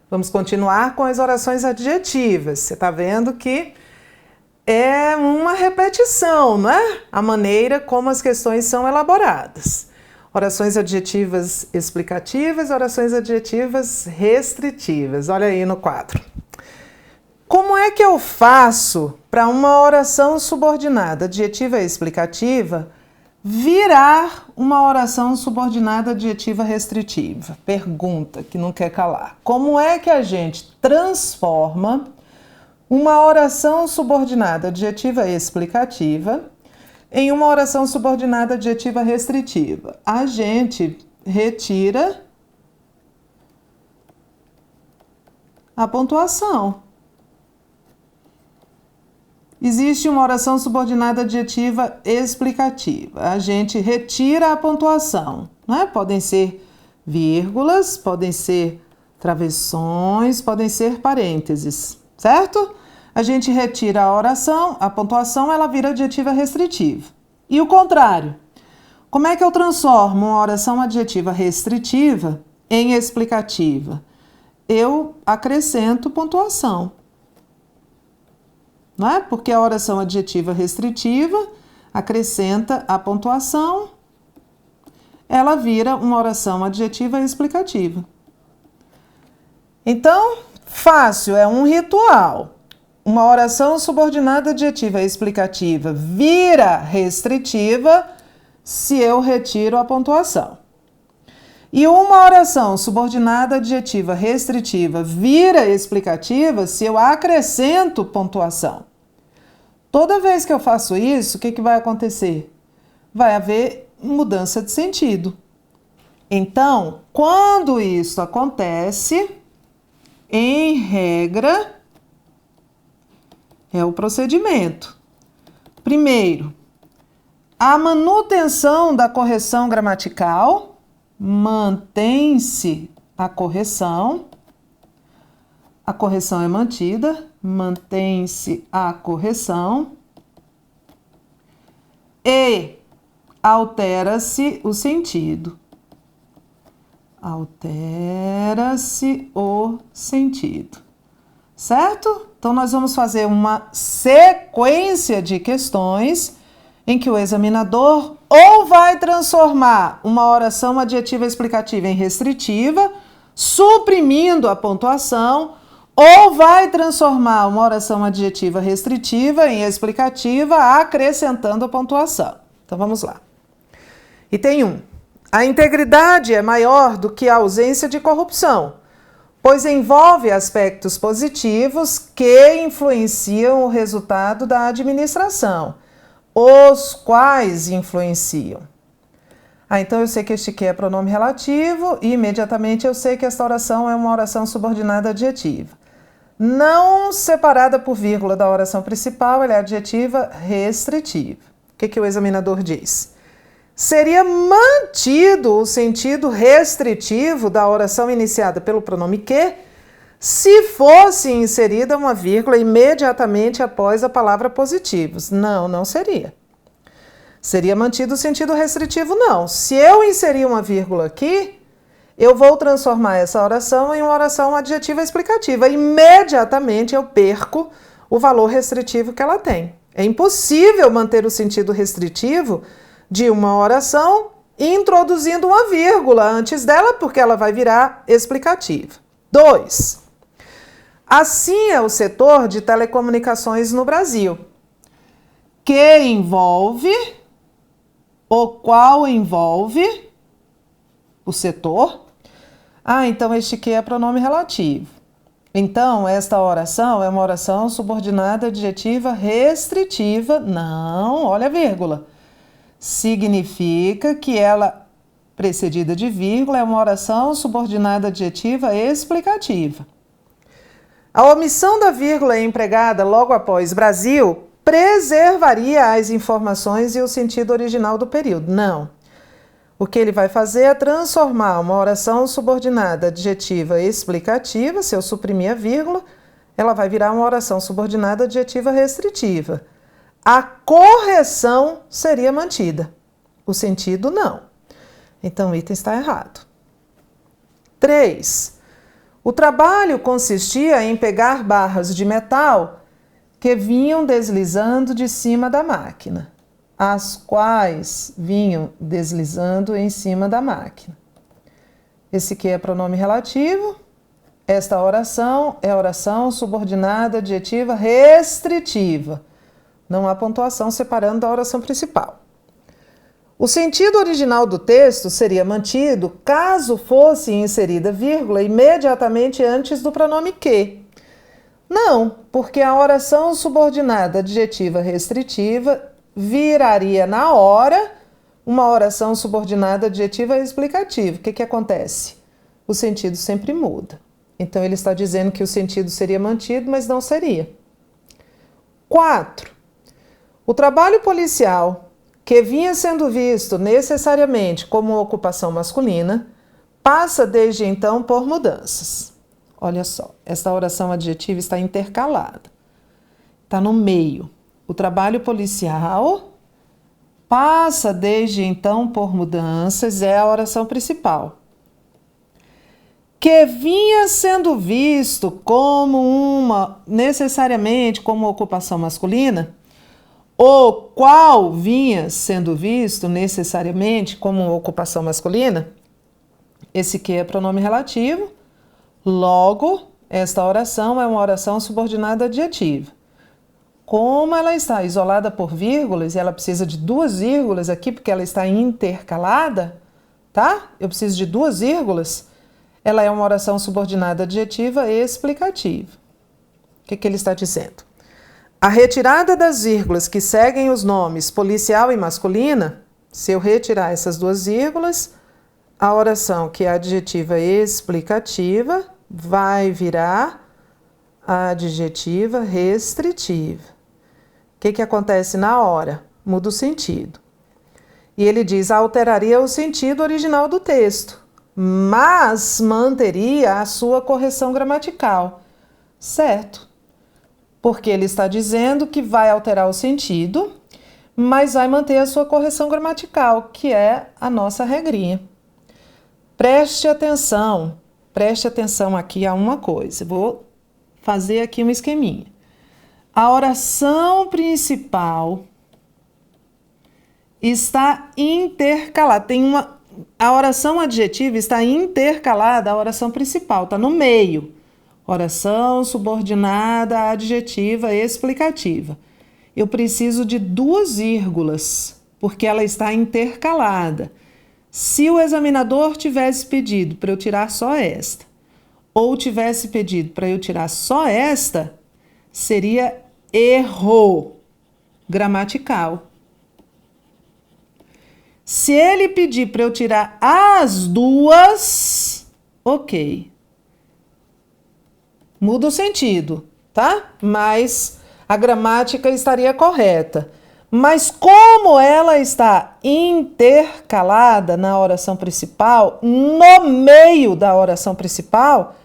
Vamos continuar com as orações adjetivas. Você está vendo que é uma repetição, não é? A maneira como as questões são elaboradas. Orações adjetivas explicativas, orações adjetivas restritivas. Olha aí no quadro. Como é que eu faço para uma oração subordinada adjetiva explicativa virar uma oração subordinada adjetiva restritiva? Pergunta que não quer calar. Como é que a gente transforma uma oração subordinada adjetiva explicativa em uma oração subordinada adjetiva restritiva? A gente retira a pontuação. Existe uma oração subordinada adjetiva explicativa. A gente retira a pontuação, não é? Podem ser vírgulas, podem ser travessões, podem ser parênteses, certo? A gente retira a oração, a pontuação, ela vira adjetiva restritiva. E o contrário. Como é que eu transformo uma oração adjetiva restritiva em explicativa? Eu acrescento pontuação. Não é? Porque a oração adjetiva restritiva acrescenta a pontuação, ela vira uma oração adjetiva explicativa. Então, fácil, é um ritual. Uma oração subordinada adjetiva explicativa vira restritiva se eu retiro a pontuação. E uma oração subordinada adjetiva restritiva vira explicativa se eu acrescento pontuação. Toda vez que eu faço isso, o que vai acontecer? Vai haver mudança de sentido. Então, quando isso acontece, em regra, é o procedimento. Primeiro, a manutenção da correção gramatical. Mantém-se a correção é mantida, mantém-se a correção e altera-se o sentido. Altera-se o sentido, certo? Então, nós vamos fazer uma sequência de questões em que o examinador ou vai transformar uma oração adjetiva explicativa em restritiva, suprimindo a pontuação, ou vai transformar uma oração adjetiva restritiva em explicativa, acrescentando a pontuação. Então, vamos lá. Item 1. A integridade é maior do que a ausência de corrupção, pois envolve aspectos positivos que influenciam o resultado da administração, os quais influenciam. Então eu sei que este que é pronome relativo e imediatamente eu sei que esta oração é uma oração subordinada adjetiva. Não separada por vírgula da oração principal, ela é adjetiva restritiva. O que o examinador diz? Seria mantido o sentido restritivo da oração iniciada pelo pronome que, se fosse inserida uma vírgula imediatamente após a palavra positivos. Não, não seria. Seria mantido o sentido restritivo, não. Se eu inserir uma vírgula aqui, eu vou transformar essa oração em uma oração adjetiva explicativa. Imediatamente eu perco o valor restritivo que ela tem. É impossível manter o sentido restritivo de uma oração introduzindo uma vírgula antes dela, porque ela vai virar explicativa. 2. Assim é o setor de telecomunicações no Brasil, que envolve, o qual envolve o setor. Então este que é pronome relativo. Então, esta oração é uma oração subordinada adjetiva restritiva. Não, olha a vírgula. Significa que ela, precedida de vírgula, é uma oração subordinada adjetiva explicativa. A omissão da vírgula empregada logo após Brasil preservaria as informações e o sentido original do período. Não. O que ele vai fazer é transformar uma oração subordinada adjetiva explicativa. Se eu suprimir a vírgula, ela vai virar uma oração subordinada adjetiva restritiva. A correção seria mantida. O sentido, não. Então, o item está errado. 3. O trabalho consistia em pegar barras de metal que vinham deslizando de cima da máquina, as quais vinham deslizando em cima da máquina. Esse que é pronome relativo. Esta oração é a oração subordinada adjetiva restritiva. Não há pontuação separando da oração principal. O sentido original do texto seria mantido caso fosse inserida vírgula imediatamente antes do pronome que. Não, porque a oração subordinada adjetiva restritiva viraria na hora uma oração subordinada adjetiva explicativa. O que acontece? O sentido sempre muda. Então, ele está dizendo que o sentido seria mantido, mas não seria. 4. O trabalho policial, que vinha sendo visto necessariamente como ocupação masculina, passa desde então por mudanças. Olha só, esta oração adjetiva está intercalada. Está no meio. O trabalho policial passa desde então por mudanças, é a oração principal. Que vinha sendo visto como necessariamente como ocupação masculina, o qual vinha sendo visto necessariamente como ocupação masculina, esse que é pronome relativo, logo, esta oração é uma oração subordinada adjetiva. Como ela está isolada por vírgulas, e ela precisa de 2 vírgulas aqui, porque ela está intercalada, tá? Eu preciso de 2 vírgulas. Ela é uma oração subordinada adjetiva explicativa. O que ele está dizendo? A retirada das vírgulas que seguem os nomes policial e masculina, se eu retirar essas 2 vírgulas, a oração que é adjetiva explicativa vai virar adjetiva restritiva. O que acontece na hora? Muda o sentido. E ele diz, alteraria o sentido original do texto, mas manteria a sua correção gramatical. Certo? Porque ele está dizendo que vai alterar o sentido, mas vai manter a sua correção gramatical, que é a nossa regrinha. Preste atenção aqui a uma coisa. Vou fazer aqui um esqueminha. A oração principal está intercalada. A oração adjetiva está intercalada à oração principal, está no meio. Oração subordinada adjetiva explicativa. Eu preciso de 2 vírgulas, porque ela está intercalada. Se o examinador tivesse pedido para eu tirar só esta, ou tivesse pedido para eu tirar só esta, seria erro gramatical. Se ele pedir para eu tirar as 2, ok. Muda o sentido, tá? Mas a gramática estaria correta. Mas como ela está intercalada na oração principal, no meio da oração principal,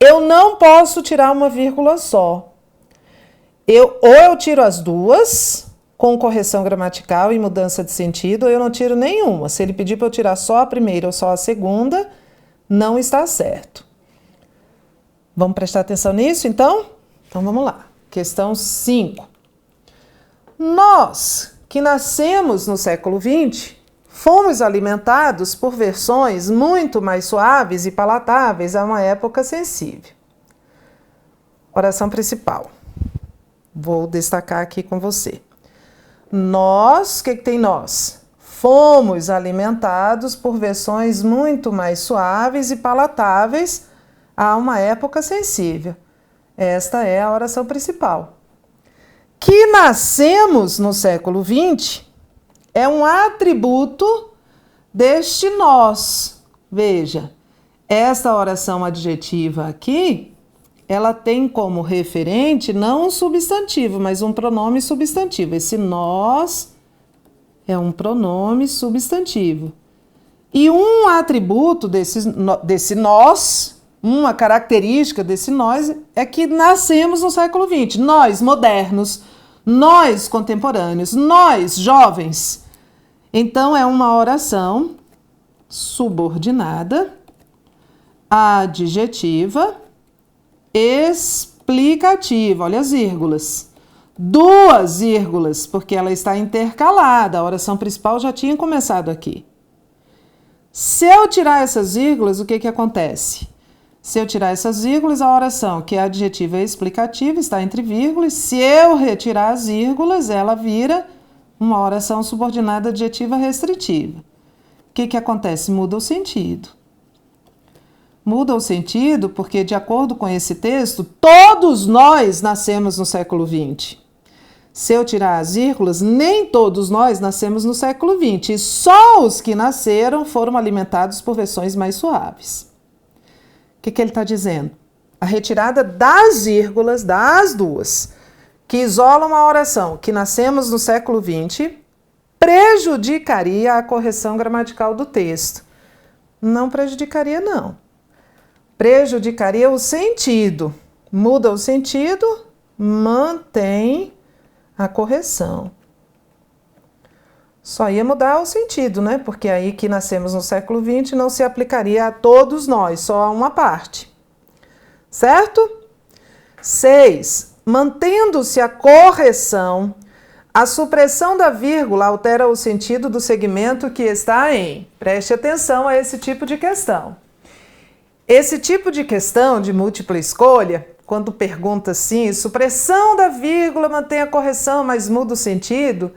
eu não posso tirar uma vírgula só. Ou eu tiro as 2, com correção gramatical e mudança de sentido, ou eu não tiro nenhuma. Se ele pedir para eu tirar só a primeira ou só a segunda, não está certo. Vamos prestar atenção nisso, então? Então, vamos lá. Questão 5. Nós, que nascemos no século XX, fomos alimentados por versões muito mais suaves e palatáveis a uma época sensível. Oração principal. Vou destacar aqui com você. Nós, o que tem nós? Fomos alimentados por versões muito mais suaves e palatáveis a uma época sensível. Esta é a oração principal. Que nascemos no século XX é um atributo deste nós. Veja, esta oração adjetiva aqui, ela tem como referente não um substantivo, mas um pronome substantivo. Esse nós é um pronome substantivo. E um atributo desse nós, uma característica desse nós, é que nascemos no século XX. Nós, modernos, nós, contemporâneos, nós, jovens. Então, é uma oração subordinada adjetiva explicativa. Olha as vírgulas. 2 vírgulas, porque ela está intercalada. A oração principal já tinha começado aqui. Se eu tirar essas vírgulas, o que que acontece? Se eu tirar essas vírgulas, a oração que é adjetiva explicativa está entre vírgulas. Se eu retirar as vírgulas, ela vira uma oração subordinada adjetiva restritiva. O que que acontece? Muda o sentido. Muda o sentido porque, de acordo com esse texto, todos nós nascemos no século XX. Se eu tirar as vírgulas, nem todos nós nascemos no século XX. E só os que nasceram foram alimentados por versões mais suaves. O que que ele está dizendo? A retirada das vírgulas, das 2, que isolam a oração que nascemos no século XX, prejudicaria a correção gramatical do texto. Não prejudicaria, não. Prejudicaria o sentido. Muda o sentido, mantém a correção. Só ia mudar o sentido, né? Porque aí que nascemos no século XX não se aplicaria a todos nós, só a uma parte. Certo? 6. Mantendo-se a correção, a supressão da vírgula altera o sentido do segmento que está em. Preste atenção a esse tipo de questão. Esse tipo de questão de múltipla escolha, quando pergunta assim, supressão da vírgula mantém a correção, mas muda o sentido,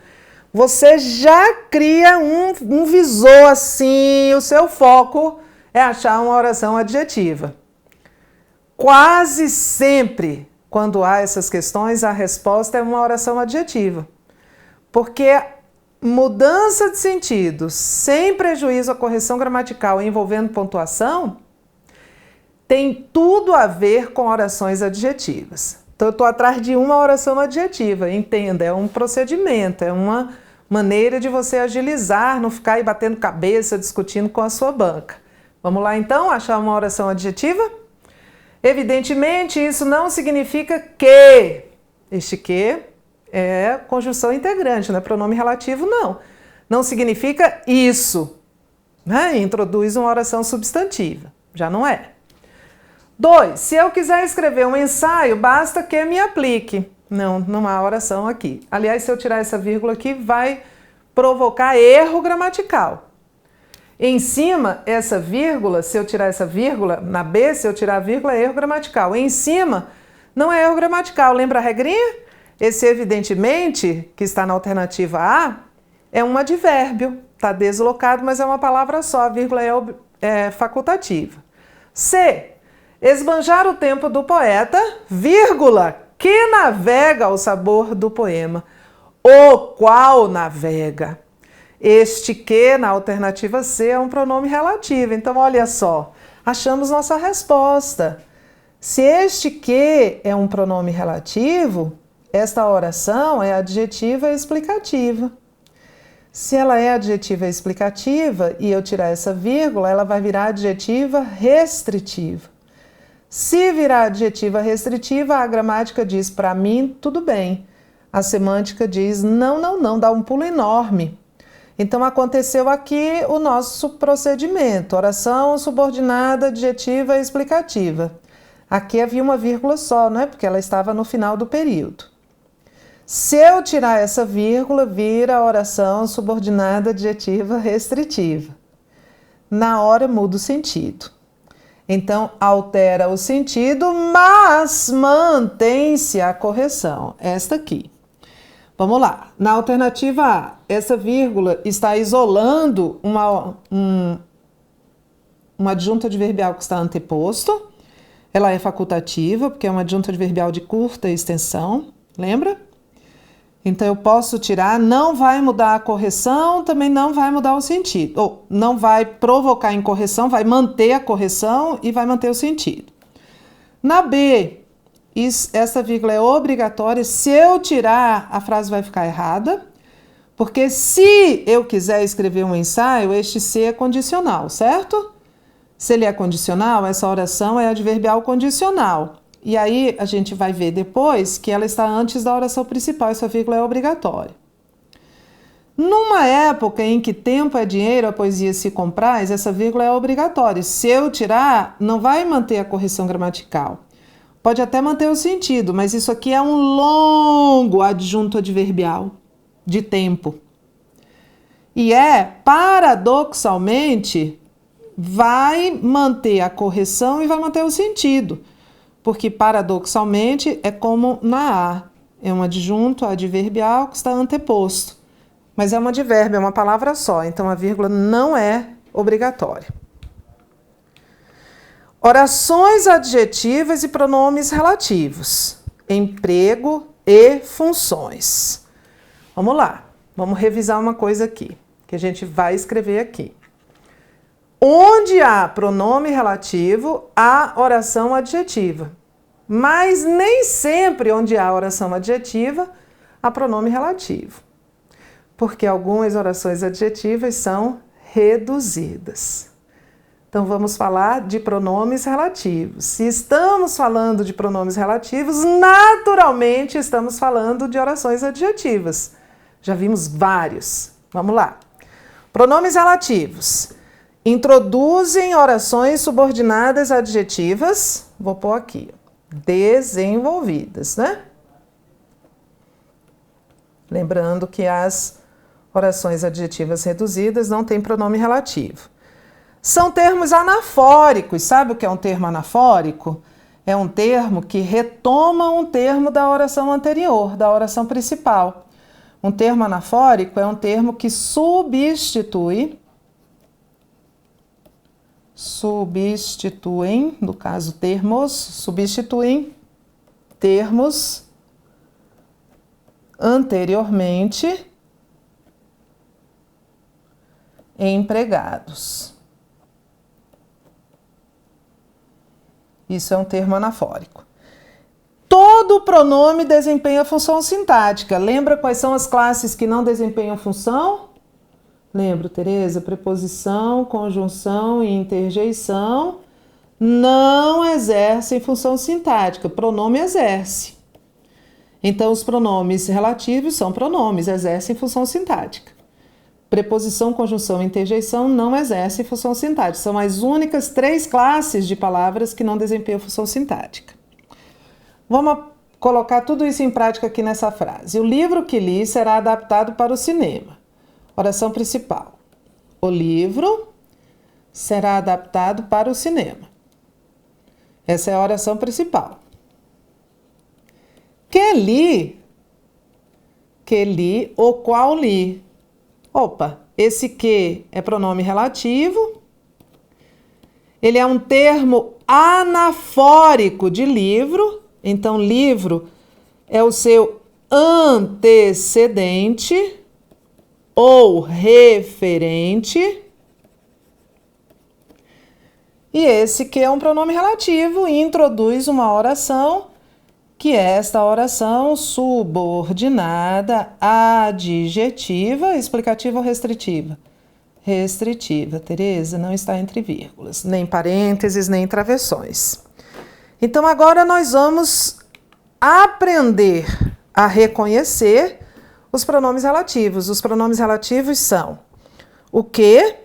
você já cria um visor assim, o seu foco é achar uma oração adjetiva. Quase sempre, quando há essas questões, a resposta é uma oração adjetiva. Porque mudança de sentido, sem prejuízo à correção gramatical envolvendo pontuação, tem tudo a ver com orações adjetivas. Então, eu estou atrás de uma oração adjetiva, entenda, é um procedimento, é uma maneira de você agilizar, não ficar aí batendo cabeça, discutindo com a sua banca. Vamos lá, então, achar uma oração adjetiva? Evidentemente, isso não significa que. Este que é conjunção integrante, não é pronome relativo, não. Não significa isso, né? Introduz uma oração substantiva, já não é. 2. Se eu quiser escrever um ensaio, basta que me aplique. Não há oração aqui. Aliás, se eu tirar essa vírgula aqui, vai provocar erro gramatical. Em cima, essa vírgula, se eu tirar essa vírgula, na B, se eu tirar a vírgula, é erro gramatical. Em cima, não é erro gramatical. Lembra a regrinha? Esse evidentemente, que está na alternativa A, é um advérbio. Está deslocado, mas é uma palavra só. A vírgula é facultativa. C. Esbanjar o tempo do poeta, vírgula, que navega ao sabor do poema, o qual navega. Este que, na alternativa C, é um pronome relativo. Então, olha só, achamos nossa resposta. Se este que é um pronome relativo, esta oração é adjetiva explicativa. Se ela é adjetiva explicativa e eu tirar essa vírgula, ela vai virar adjetiva restritiva. Se virar adjetiva restritiva, a gramática diz para mim, tudo bem. A semântica diz não, dá um pulo enorme. Então, aconteceu aqui o nosso procedimento, oração subordinada, adjetiva explicativa. Aqui havia uma vírgula só, não é? Porque ela estava no final do período. Se eu tirar essa vírgula, vira a oração subordinada, adjetiva restritiva. Na hora muda o sentido. Então, altera o sentido, mas mantém-se a correção. Esta aqui. Vamos lá. Na alternativa A, essa vírgula está isolando uma adjunta adverbial que está anteposto. Ela é facultativa, porque é uma adjunta adverbial de curta extensão. Lembra? Então, eu posso tirar, não vai mudar a correção, também não vai mudar o sentido. Ou não vai provocar incorreção, vai manter a correção e vai manter o sentido. Na B, essa vírgula é obrigatória. Se eu tirar, a frase vai ficar errada. Porque se eu quiser escrever um ensaio, este se é condicional, certo? Se ele é condicional, essa oração é adverbial condicional. E aí a gente vai ver depois que ela está antes da oração principal, essa vírgula é obrigatória. Numa época em que tempo é dinheiro, a poesia se compraz, essa vírgula é obrigatória. Se eu tirar, não vai manter a correção gramatical. Pode até manter o sentido, mas isso aqui é um longo adjunto adverbial de tempo. E paradoxalmente, vai manter a correção e vai manter o sentido. Porque paradoxalmente é como na A. É um adjunto adverbial que está anteposto. Mas é um advérbio, é uma palavra só, então a vírgula não é obrigatória. Orações adjetivas e pronomes relativos, emprego e funções. Vamos lá, vamos revisar uma coisa aqui, que a gente vai escrever aqui. Onde há pronome relativo, há oração adjetiva. Mas nem sempre onde há oração adjetiva, há pronome relativo. Porque algumas orações adjetivas são reduzidas. Então, vamos falar de pronomes relativos. Se estamos falando de pronomes relativos, naturalmente estamos falando de orações adjetivas. Já vimos vários. Vamos lá. Pronomes relativos. Introduzem orações subordinadas adjetivas, vou pôr aqui, desenvolvidas, né? Lembrando que as orações adjetivas reduzidas não têm pronome relativo. São termos anafóricos. Sabe o que é um termo anafórico? É um termo que retoma um termo da oração anterior, da oração principal. Um termo anafórico é um termo que substituem, no caso termos, substituem termos anteriormente empregados. Isso é um termo anafórico. Todo pronome desempenha função sintática. Lembra quais são as classes que não desempenham função? Lembro, Tereza? Preposição, conjunção e interjeição não exercem função sintática. Pronome exerce. Então, os pronomes relativos são pronomes, exercem função sintática. Preposição, conjunção e interjeição não exercem função sintática. São as únicas 3 classes de palavras que não desempenham função sintática. Vamos colocar tudo isso em prática aqui nessa frase. O livro que li será adaptado para o cinema. Oração principal. O livro será adaptado para o cinema. Essa é a oração principal. Que li, o qual li. Opa, esse que é pronome relativo. Ele é um termo anafórico de livro. Então, livro é o seu antecedente ou referente. E esse que é um pronome relativo e introduz uma oração, que é esta oração subordinada adjetiva, explicativa ou restritiva? Restritiva, Tereza, não está entre vírgulas, nem parênteses, nem travessões. Então, agora nós vamos aprender a reconhecer os pronomes relativos. Os pronomes relativos são o que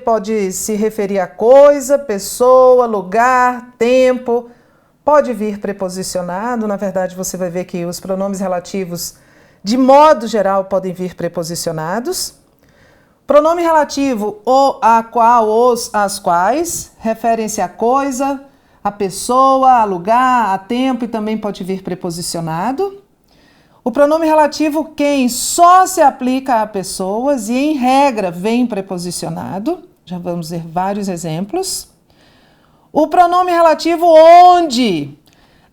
pode se referir a coisa, pessoa, lugar, tempo. Pode vir preposicionado, na verdade você vai ver que os pronomes relativos, de modo geral, podem vir preposicionados. Pronome relativo, o, a, qual, os, as quais, referem-se a coisa, a pessoa, a lugar, a tempo e também pode vir preposicionado. O pronome relativo quem só se aplica a pessoas e, em regra, vem preposicionado. Já vamos ver vários exemplos. O pronome relativo onde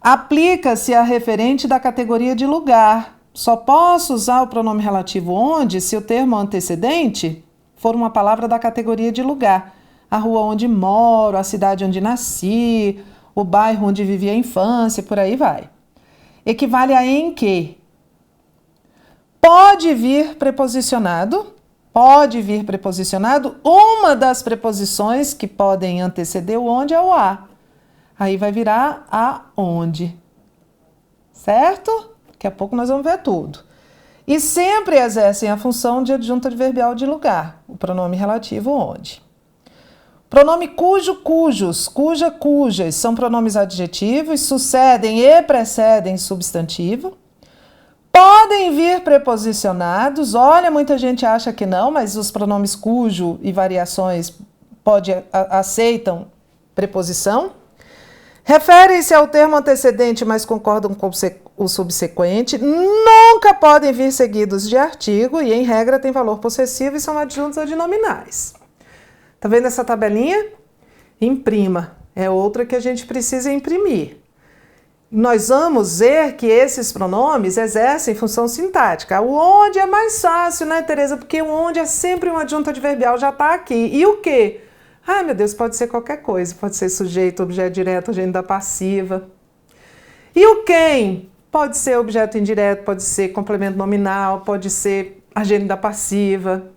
aplica-se a referente da categoria de lugar. Só posso usar o pronome relativo onde se o termo antecedente for uma palavra da categoria de lugar. A rua onde moro, a cidade onde nasci, o bairro onde vivi a infância, por aí vai. Equivale a em que. Pode vir preposicionado. Uma das preposições que podem anteceder o onde é o a. Aí vai virar a onde. Certo? Daqui a pouco nós vamos ver tudo. e sempre exercem a função de adjunto adverbial de lugar, o pronome relativo onde. Pronome cujo, cujos, cuja, cujas são pronomes adjetivos, sucedem e precedem substantivo. Podem vir preposicionados, olha, muita gente acha que não, mas os pronomes cujo e variações aceitam preposição. Referem-se ao termo antecedente, mas concordam com o subsequente. Nunca podem vir seguidos de artigo e, em regra, têm valor possessivo e são adjuntos adnominais. Tá vendo essa tabelinha? Imprima. É outra que a gente precisa imprimir. Nós vamos ver que esses pronomes exercem função sintática. O onde é mais fácil, né, Tereza? Porque o onde é sempre um adjunto adverbial, já está aqui. E o quê? Ai, meu Deus, pode ser qualquer coisa. Pode ser sujeito, objeto direto, agente da passiva. E o quem? Pode ser objeto indireto, pode ser complemento nominal, pode ser agente da passiva.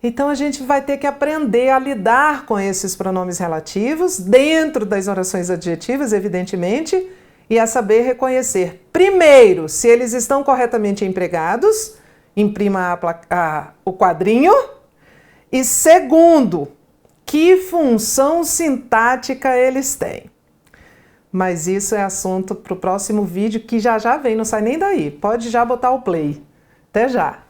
Então, a gente vai ter que aprender a lidar com esses pronomes relativos dentro das orações adjetivas, evidentemente, e a saber reconhecer, primeiro, se eles estão corretamente empregados, imprima o quadrinho, e segundo, que função sintática eles têm. Mas isso é assunto para o próximo vídeo, que já vem, não sai nem daí. Pode já botar o play. Até já!